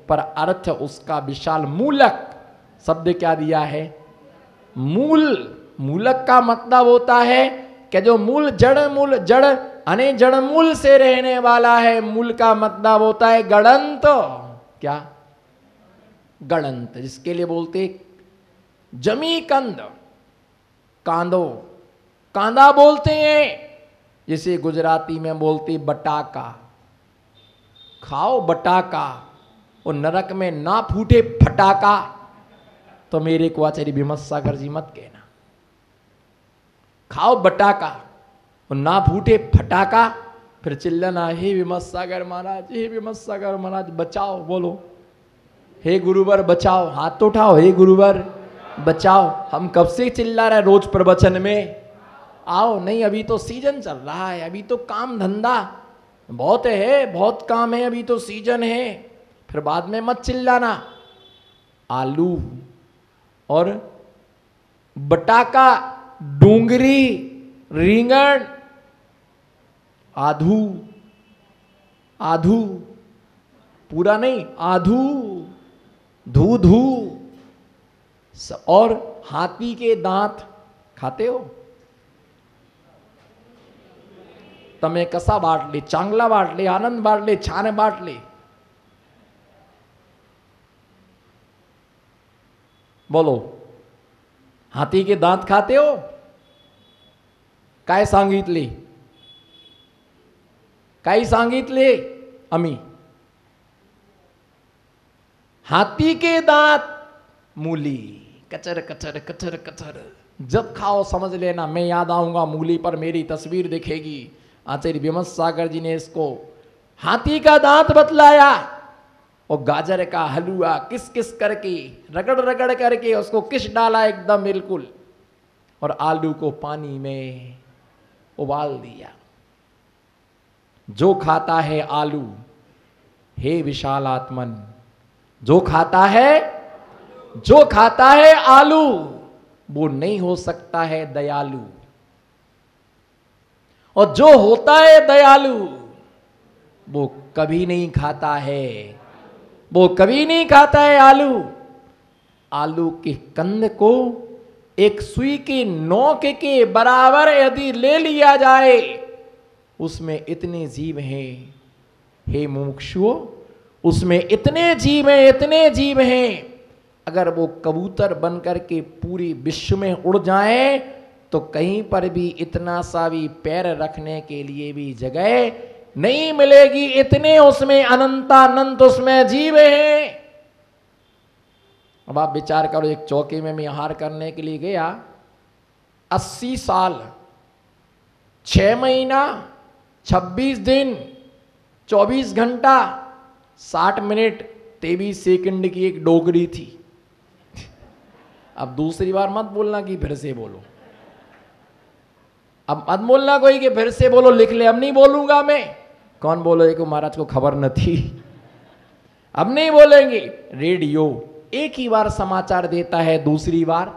पर अर्थ उसका विशाल। मूलक शब्द क्या दिया है? मूल। मूलक का मतलब होता है कि जो मूल जड़ अने जड़ मूल से रहने वाला है। मूल का मतलब होता है गणंत। क्या? गणंत, जिसके लिए बोलते जमी कंद, कांदो, कांदा बोलते हैं। जिसे गुजराती में बोलते बटाका। खाओ बटाका और नरक में ना फूटे फटाका तो मेरे को आचार्य विमत सागर जी मत कहना। खाओ बटाका और ना फूटे फटाका, फिर चिल्लाना हे विमत सागर महाराज, हे विमत सागर महाराज बचाओ। बोलो हे गुरुवर बचाओ, हाथ तो उठाओ, हे गुरुवर बचाओ। हम कब से चिल्ला रहे रोज प्रवचन में, आओ। नहीं, अभी तो सीजन चल रहा है, अभी तो काम धंधा बहुत है, बहुत काम है, अभी तो सीजन है, फिर बाद में मत चिल्लाना। आलू और बटाका, डूंगरी, રીંગણ, आधू, आधू पूरा नहीं, आधू, धू धू, और हाथी के दांत खाते हो? तमे कसा बाटले? चांगला बाटले, आनंद बाटले, छाने बाटले? बोलो, हाथी के दांत खाते हो? काय सांगितले? काय सांगितले आम्ही? हाथी के दांत मूली, कचर कचर कचर कचर। जब खाओ समझ लेना मैं याद आऊंगा, मूली पर मेरी तस्वीर दिखेगी। आचार्य विमत सागर जी ने इसको हाथी का दांत बतलाया और गाजर का हलवा किस किस करके, रगड़ रगड़ करके उसको किस डाला एकदम बिल्कुल, और आलू को पानी में उबाल दिया। जो खाता है आलू, हे विशाल आत्मन, जो खाता है, जो खाता है आलू, वो नहीं हो सकता है दयालु। और जो होता है दयालु, वो कभी नहीं खाता है, वो कभी नहीं खाता है आलू। आलू के कंद को एक सुई की नोक के बराबर यदि ले लिया जाए, उसमें इतने जीव हैं, हे मुमुक्षुओं, उसमें इतने जीव हैं, इतने जीव हैं। अगर वो कबूतर बनकर के पूरी विश्व में उड़ जाए तो कहीं पर भी इतना सा भी पैर रखने के लिए भी जगह नहीं मिलेगी। इतने उसमें अनंतानंत उसमें जीव हैं। अब आप विचार करो, एक चौकी में मैं आहार करने के लिए गया, 80 साल 6 महीना 26 दिन 24 घंटा 60 मिनट 23 सेकंड की एक डोगरी थी। अब दूसरी बार मत बोलना कि फिर से बोलो, अब मत बोलना कोई कि फिर से बोलो, लिख ले। अब नहीं बोलूंगा मैं। कौन बोले को महाराज को खबर न थी, अब नहीं बोलेंगे। रेडियो एक ही बार समाचार देता है, दूसरी बार,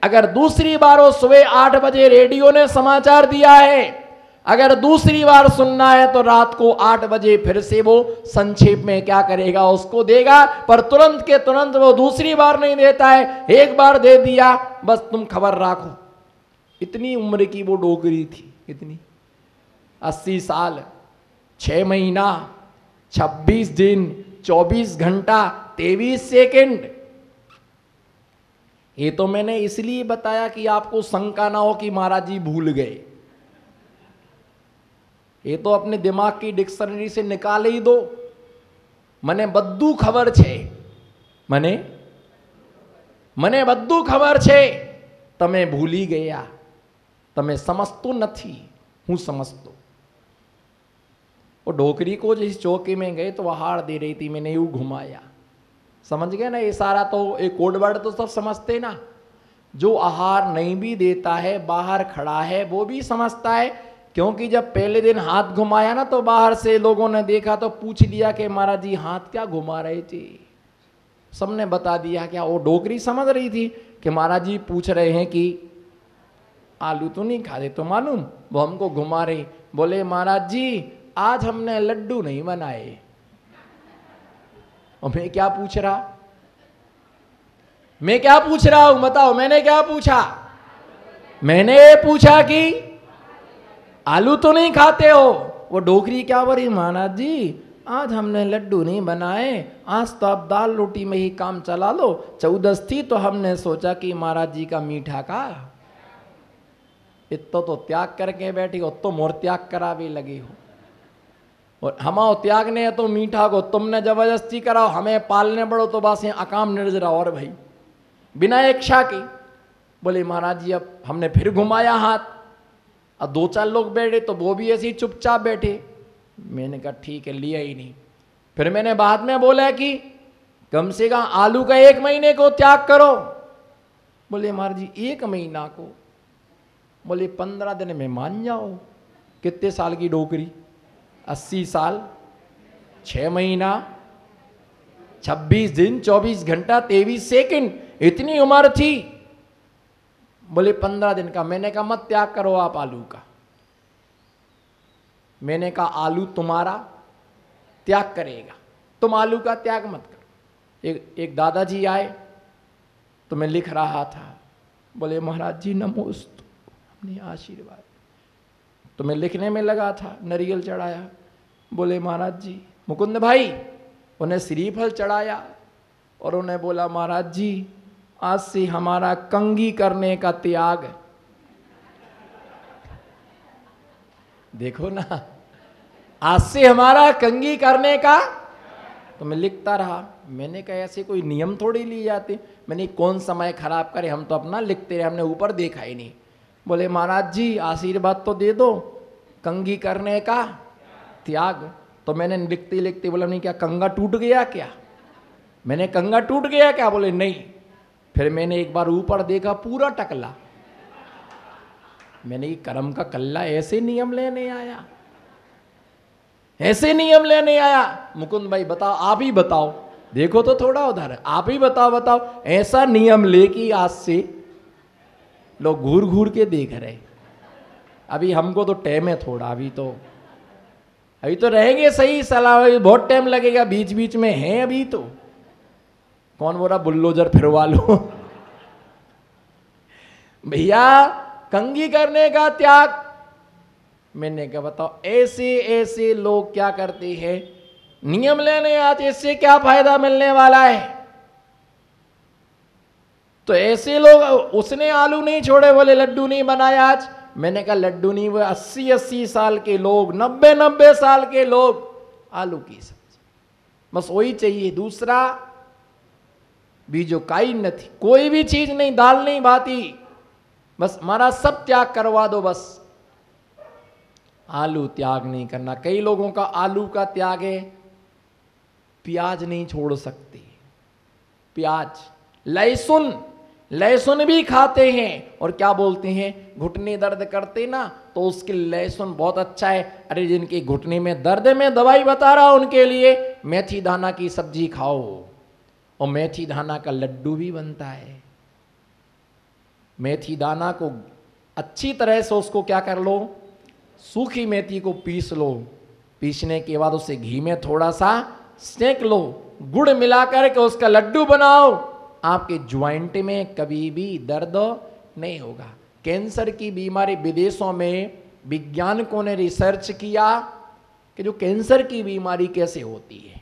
अगर दूसरी बार वो सुबह 8 बजे रेडियो ने समाचार दिया है, अगर दूसरी बार सुनना है तो रात को 8 बजे फिर से वो संक्षेप में क्या करेगा, उसको देगा। पर तुरंत के तुरंत वो दूसरी बार नहीं देता है, एक बार दे दिया, बस तुम खबर रखो। इतनी उम्र की वो डोगरी थी, इतनी 80 साल 6 महीना 26 दिन 24 घंटा 23 सेकंड। ये तो मैंने इसलिए बताया कि आपको शंका ना हो कि महाराज जी भूल गए। ये तो अपने दिमाग की डिक्शनरी से निकाल ही दो। मने बद्दू खबर छे, मने मने बद्दू खबर छे, तमे भूली गया, तमे समझतो नहीं, हूँ समझतो। वो डोकरी को जिस चौकी में गए तो आहार दे रही थी, मैंने यूं घुमाया, समझ गए ना। ये सारा तो एक कोड वर्ड तो सब समझते ना। जो आहार नहीं भी देता है, बाहर खड़ा है, वो भी समझता है। क्योंकि जब पहले दिन हाथ घुमाया ना तो बाहर से लोगों ने देखा तो पूछ लिया कि महाराज जी हाथ क्या घुमा रहे थे। सबने बता दिया। क्या वो डोकरी समझ रही थी कि महाराज जी पूछ रहे हैं कि आलू तो नहीं खाते, तो मालूम वो हमको घुमा रहे। बोले महाराज जी आज हमने लड्डू नहीं बनाए, और मैं क्या पूछ रहा, मैं क्या पूछ रहा हूं बताओ, मैंने क्या पूछा? मैंने पूछा कि आलू तो नहीं खाते हो। वो डोकरी क्या बोली, महाराज जी आज हमने लड्डू नहीं बनाए, आज तो आप दाल रोटी में ही काम चला लो, चौदस थी तो हमने सोचा कि महाराज जी का मीठा का इतो तो त्याग करके बैठी हो, तो मोर त्याग करा भी लगी हो, और हमाओ त्याग ने तो मीठा को तुमने जबरदस्ती कराओ, हमें पालने पड़ो तो बस यहाँ अकाम निर्जरा और भाई बिना इच्छा की। बोले महाराज जी अब हमने फिर घुमाया हाथ, अब 2-4 लोग बैठे तो वो भी ऐसे ही चुपचाप बैठे। मैंने कहा ठीक है, लिया ही नहीं। फिर मैंने बाद में बोला कि कम से कम आलू का 1 महीने को त्याग करो। बोले महाराज जी 1 महीना को? बोले 15 दिन में मान जाओ। कितने साल की डोकरी? 80 साल, 6 महीना, 26 दिन, 24 घंटा, 23 सेकंड, इतनी उम्र थी। बोले 15 दिन का। मैंने कहा मत त्याग करो आप आलू का। मैंने कहा आलू तुम्हारा त्याग करेगा, तुम आलू का त्याग मत करो। एक दादाजी आए तो मैं लिख रहा था, बोले महाराज जी नमोस्तु, अपनी आशीर्वाद। तो मैं लिखने में लगा था, नारियल चढ़ाया। बोले महाराज जी, मुकुंद भाई, उन्हें श्रीफल चढ़ाया और उन्हें बोला महाराज जी आज से हमारा कंघी करने का त्याग। देखो ना, आज से हमारा कंघी करने का। तो मैं लिखता रहा। मैंने कहा ऐसे कोई नियम थोड़ी लिए जाते, मैंने कौन समय खराब करे, हम तो अपना लिखते रहे, हमने ऊपर देखा ही नहीं। बोले महाराज जी आशीर्वाद तो दे दो, कंघी करने का त्याग। तो मैंने लिखते लिखते बोला नहीं क्या कंगा टूट गया क्या? मैंने कंगा टूट गया क्या? बोले नहीं। फिर मैंने एक बार ऊपर देखा, पूरा टकला। मैंने कर्म का कल्ला ऐसे नियम लेने आया, ऐसे नियम लेने आया। मुकुंद भाई बताओ, आप ही बताओ, देखो तो थोड़ा उधर, आप ही बताओ ऐसा नियम लेके आज से लोग घूर घूर के देख रहे। अभी हमको तो टाइम है थोड़ा, अभी तो रहेंगे सही सलाह, बहुत टाइम लगेगा, बीच बीच में है अभी तो। कौन बोला बुल्डोजर फिरवा लो? भैया कंघी करने का त्याग। मैंने कहा बताओ ऐसे ऐसे लोग क्या करते हैं, नियम लेने आते, इससे क्या फायदा मिलने वाला है? तो ऐसे लोग, उसने आलू नहीं छोड़े, बोले लड्डू नहीं बनाया आज। मैंने कहा लड्डू नहीं, वो 80-80 साल के लोग, 90-90 साल के लोग आलू की सब्जी, बस वही चाहिए, दूसरा बीजो काई नहीं, कोई भी चीज नहीं, दाल नहीं भाती, बस हमारा सब त्याग करवा दो। बस आलू त्याग नहीं करना। कई लोगों का आलू का त्याग है, प्याज नहीं छोड़ सकते। प्याज, लहसुन, लहसुन भी खाते हैं और क्या बोलते हैं, घुटने दर्द करते ना तो उसके लहसुन बहुत अच्छा है। अरे जिनके घुटने में दर्द में दवाई बता रहा हूं उनके लिए मेथी दाना की सब्जी खाओ, और मेथी दाना का लड्डू भी बनता है। मेथी दाना को अच्छी तरह से उसको क्या कर लो, सूखी मेथी को पीस लो, पीसने के बाद उसे घी में थोड़ा सा सेंक लो, गुड़ मिलाकर के उसका लड्डू बनाओ, आपके ज्वाइंट में कभी भी दर्द नहीं होगा। कैंसर की बीमारी, विदेशों में वैज्ञानिकों ने रिसर्च किया कि जो कैंसर की बीमारी कैसे होती है,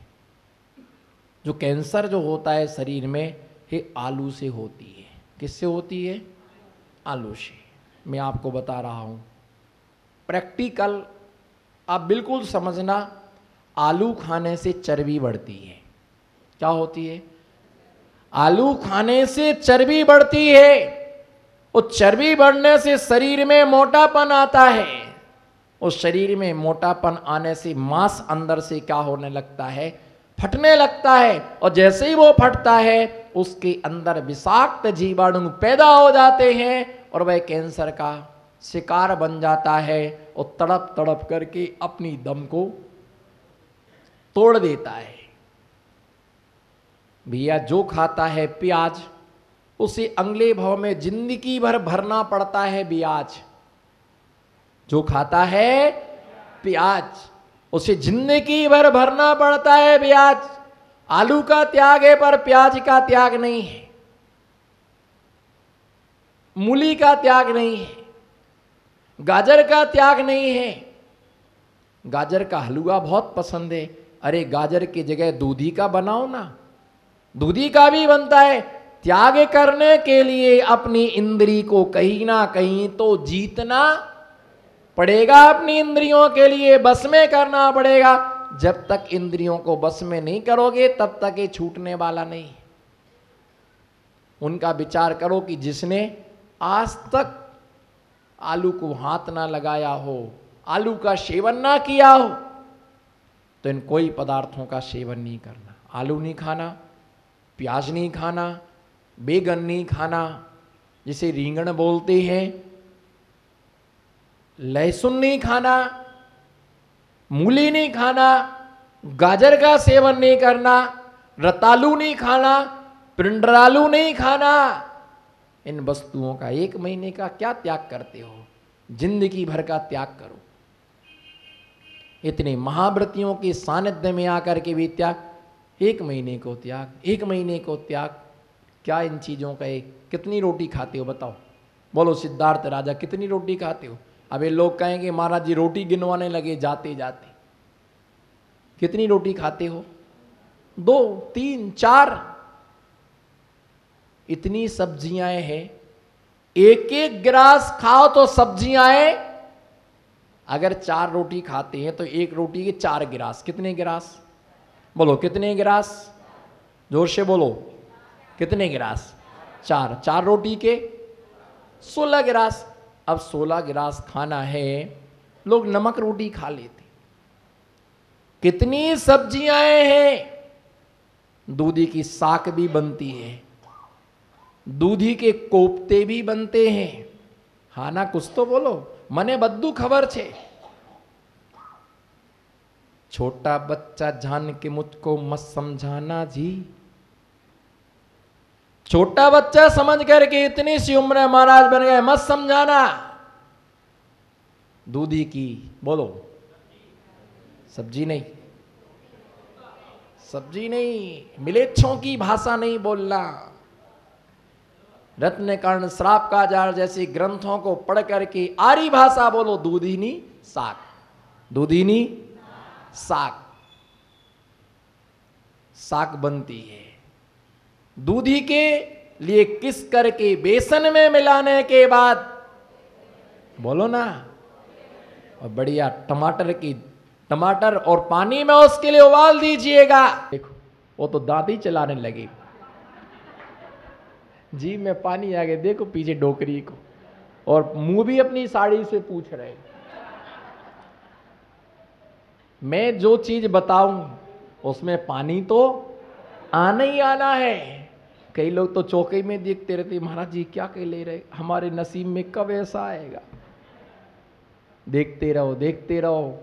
जो कैंसर जो होता है शरीर में, ये आलू से होती है। किससे होती है? आलू से। मैं आपको बता रहा हूँ प्रैक्टिकल, आप बिल्कुल समझना। आलू खाने से चर्बी बढ़ती है। क्या होती है? आलू खाने से चर्बी बढ़ती है, और चर्बी बढ़ने से शरीर में मोटापन आता है, उस शरीर में मोटापन आने से मांस अंदर से क्या होने लगता है, फटने लगता है, और जैसे ही वो फटता है उसके अंदर विषाक्त जीवाणु पैदा हो जाते हैं और वह कैंसर का शिकार बन जाता है और तड़प तड़प करके अपनी दम को तोड़ देता है। भैया जो खाता है प्याज, उसे अगले भाव में जिंदगी भर भरना पड़ता है ब्याज। जो खाता है प्याज, उसे जिंदगी भर भरना पड़ता है ब्याज। आलू का त्याग है पर प्याज का त्याग नहीं है, मूली का त्याग नहीं है, गाजर का त्याग नहीं है। गाजर का हलवा बहुत पसंद है, अरे गाजर की जगह दूधी का बनाओ ना, दूधी का भी बनता है। त्याग करने के लिए अपनी इंद्री को कहीं ना कहीं तो जीतना पड़ेगा, अपनी इंद्रियों के लिए बस में करना पड़ेगा। जब तक इंद्रियों को बस में नहीं करोगे तब तक ये छूटने वाला नहीं। उनका विचार करो कि जिसने आज तक आलू को हाथ ना लगाया हो, आलू का सेवन ना किया हो, तो इन कोई पदार्थों का सेवन नहीं करना। आलू नहीं खाना, प्याज नहीं खाना, बैगन नहीं खाना, जिसे रींगण बोलते हैं, लहसुन नहीं खाना, मूली नहीं खाना, गाजर का सेवन नहीं करना, रतालू नहीं खाना, पिंडरालू नहीं खाना। इन वस्तुओं का 1 महीने का क्या त्याग करते हो? जिंदगी भर का त्याग करो। इतने महाव्रतियों के सानिध्य में आकर के भी त्याग, 1 महीने को त्याग, 1 महीने को त्याग। क्या इन चीजों का कितनी रोटी खाते हो बताओ? बोलो सिद्धार्थ राजा, कितनी रोटी खाते हो? अबे लोग कहेंगे महाराज जी रोटी गिनवाने लगे जाते जाते। कितनी रोटी खाते हो? 2, 3, 4। इतनी सब्जियां हैं, 1-1 गिलास खाओ तो सब्जियां हैं। अगर 4 रोटी खाते हैं तो 1 रोटी के 4 गिलास। कितने गिलास? बोलो कितने गिलास? जोर से बोलो, कितने गिलास? 4। 4 रोटी के 16 गिलास। अब 16 गिलास खाना है, लोग नमक रोटी खा लेते। कितनी सब्जियां हैं, दूधी की साग भी बनती है, दूधी के कोफ्ते भी बनते हैं। हाँ ना, कुछ तो बोलो, मने बद्दू खबर छे। छोटा बच्चा जान के मुझको मत समझाना जी। छोटा बच्चा समझ करके इतनी सी उम्र महाराज बन गए, मत समझाना। दूधी की बोलो, सब्जी नहीं, सब्जी नहीं, मिलेच्छों की भाषा नहीं बोलना। रत्न कर्ण श्राप का जार जैसे ग्रंथों को पढ़ करके आरी भाषा बोलो। दूधिनी साग, दूधिनी साग, साग बनती है। दूधी के लिए किस करके बेसन में मिलाने के बाद बोलो ना, और बढ़िया टमाटर और पानी में उसके लिए उबाल दीजिएगा। देखो वो तो दांत ही चलाने लगी, जी में पानी आ गया। देखो पीछे डोकरी को, और मुंह भी अपनी साड़ी से पूछ रहे। मैं जो चीज बताऊं उसमें पानी तो आना ही आना है। कई लोग तो चौके में देखते रहते, महाराज जी क्या कह ले रहे, हमारे नसीब में कब ऐसा आएगा। देखते रहो, देखते रहो,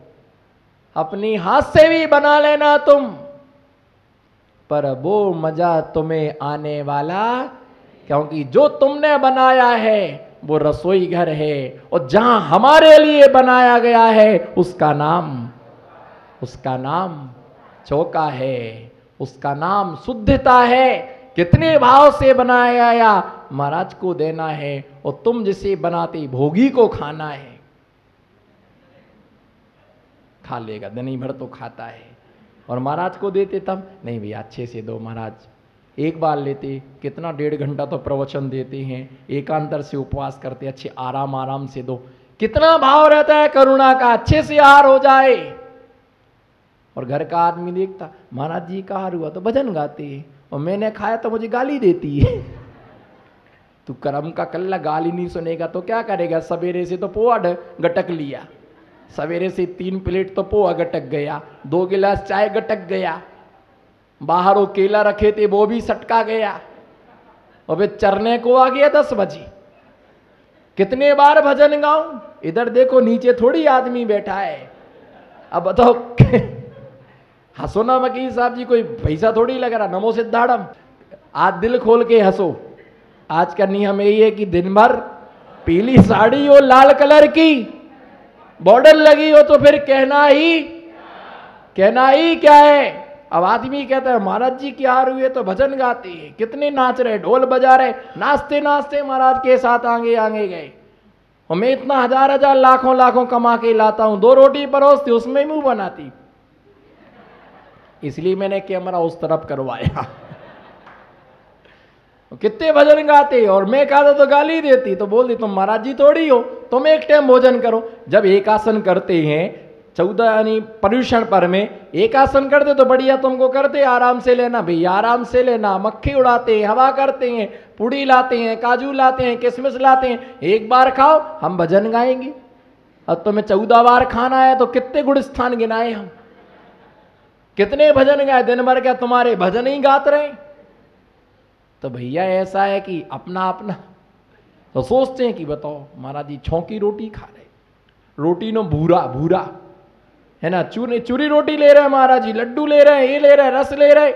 अपनी हाथ से भी बना लेना तुम, पर वो मजा तुम्हें आने वाला, क्योंकि जो तुमने बनाया है वो रसोई घर है, और जहां हमारे लिए बनाया गया है उसका नाम चौका है, उसका नाम शुद्धता है। कितने भाव से बनाया गया महाराज को देना है, और तुम जिसे बनाते भोगी को खाना है। खा लेगा, दिन भर तो खाता है, और महाराज को देते तब नहीं भैया अच्छे से दो महाराज। एक बार लेते, कितना 1.5 घंटा तो प्रवचन देते हैं, एकांतर से उपवास करते, अच्छे आराम से दो। कितना भाव रहता है करुणा का, अच्छे से आहार हो जाए। और घर का आदमी देखता, महाराज जी का आहार हुआ तो भजन गाते हैं, और मैंने खाया तो मुझे गाली देती है। तू कर्म का कल्ला, गाली नहीं सुनेगा तो क्या करेगा। सवेरे से तो पोहा गटक लिया, सवेरे से 3 प्लेट तो पोहा गटक गया, 2 गिलास चाय गटक गया, बाहर वो केला रखे थे वो भी सटका गया, और फिर चरने को आ गया 10 बजे। कितने बार भजन गाऊं? इधर देखो नीचे थोड़ी आदमी बैठा है। अब बताओ, हंसो ना वकील साहब जी, कोई पैसा थोड़ी लग रहा। नमो सिद्धाड़म, आज दिल खोल के हंसो। आज का नियम यही है कि दिन भर पीली साड़ी हो, लाल कलर की बॉर्डर लगी हो, तो फिर कहना ही क्या है। अब आदमी कहता है महाराज जी क्या हार हुए तो भजन गाते हैं, कितने नाच रहे, ढोल बजा रहे, नाचते नाचते महाराज के साथ आगे आगे गए। और मैं इतना हजार हजार लाखों लाखों कमा के लाता हूं, 2 रोटी परोसती उसमें मुंह बनाती, इसलिए मैंने कैमरा उस तरफ करवाया। कितने भजन गाते, और मैं कहता तो गाली देती, तो बोलती तुम महाराज जी थोड़ी हो, तुम एक टाइम भोजन करो। जब एक आसन करते हैं 14 यानी पर्यूषण पर में एक आसन करते तो बढ़िया तुमको करते, आराम से लेना भैया, आराम से लेना, मक्खी उड़ाते हैं, हवा करते हैं, पूड़ी लाते हैं, काजू लाते हैं, किशमिश लाते हैं, एक बार खाओ हम भजन गाएंगे। अब तुम्हें 14 बार खाना है तो कितने गुण स्थान गिनाए हम, कितने भजन गाए, दिन भर क्या तुम्हारे भजन ही गाते रहे। तो भैया ऐसा है कि अपना अपना तो सोचते हैं कि बताओ महाराज जी छौंकी रोटी खा रहे, रोटी नो भूरा भूरा है ना, चूरी रोटी ले रहे हैं महाराज जी, लड्डू ले रहे हैं, ये ले रहे हैं, रस ले रहे।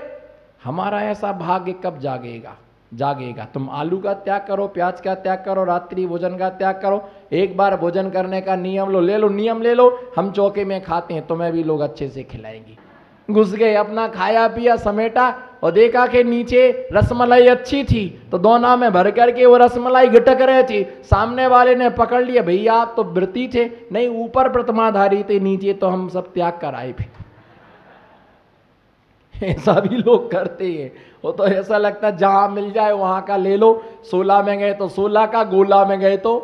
हमारा ऐसा भाग्य कब जागेगा? जागेगा। तुम आलू का त्याग करो, प्याज का त्याग करो, रात्रि भोजन का त्याग करो, एक बार भोजन करने का नियम लो, ले लो नियम ले लो। हम चौके में खाते हैं, तुम्हें भी लोग अच्छे से खिलाएंगे। घुस गए, अपना खाया पिया समेटा, और देखा कि नीचे रसमलाई अच्छी थी तो दोना में भर करके वो रसमलाई घटक रहे थी। सामने वाले ने पकड़ लिया, भैया आप तो व्रती थे, नहीं ऊपर प्रतिमाधारी थे, नीचे तो हम सब त्याग कर आए भी। ऐसा भी लोग करते हैं। वो तो ऐसा लगता है जहां मिल जाए वहां का ले लो, 16 में गए तो 16 का, गोला में गए तो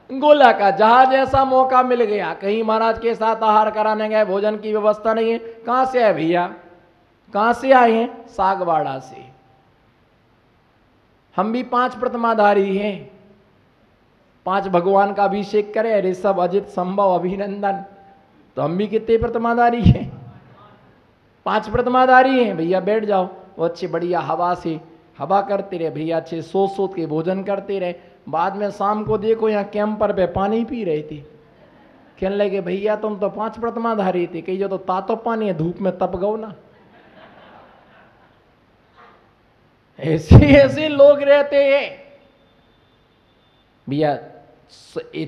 गोला का, जहां जैसा मौका मिल गया। कहीं महाराज के साथ आहार कराने गए, भोजन की व्यवस्था नहीं है, कहां से है भैया, कहां से आए हैं? सागवाड़ा से। हम भी 5 प्रतिमाधारी हैं, 5 भगवान का अभिषेक करे, ऋषभ अजित संभव अभिनंदन, तो हम भी कितने प्रतिमाधारी हैं? 5 प्रतिमाधारी हैं। भैया बैठ जाओ, वो अच्छी बढ़िया हवा से हवा करते रहे भैया, अच्छे सोच सोच के भोजन करते रहे। बाद में शाम को देखो यहाँ कैंपर पे पानी पी रहे थे, कहने लगे भैया तुम तो 5 प्रतिमाधारी थे, कही जो तो तातो पानी है, धूप में तप गो ना। ऐसे ऐसे लोग रहते हैं भैया।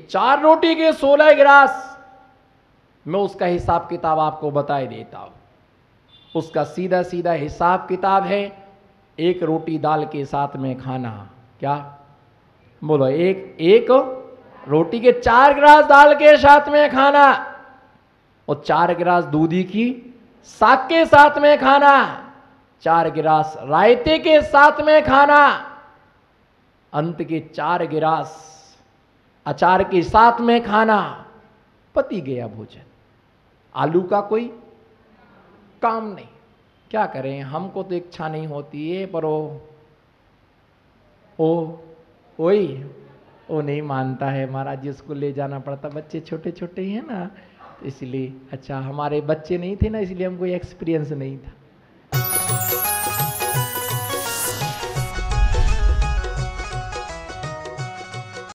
4 रोटी के 16 गिलास, मैं उसका हिसाब किताब आपको बता ही देता हूं। उसका सीधा सीधा हिसाब किताब है, 1 रोटी दाल के साथ में खाना, क्या बोलो, एक रोटी के 4 गिलास दाल के साथ में खाना, और 4 गिलास दूधी की साग के साथ में खाना, 4 गिलास रायते के साथ में खाना, अंत के 4 गिलास अचार के साथ में खाना, पति गया भोजन। आलू का कोई काम नहीं। क्या करें, हमको तो इच्छा नहीं होती है, पर वो नहीं मानता है, महाराज जी उसको ले जाना पड़ता, बच्चे छोटे छोटे हैं ना, तो इसलिए। अच्छा हमारे बच्चे नहीं थे ना, इसलिए हमको एक्सपीरियंस नहीं था।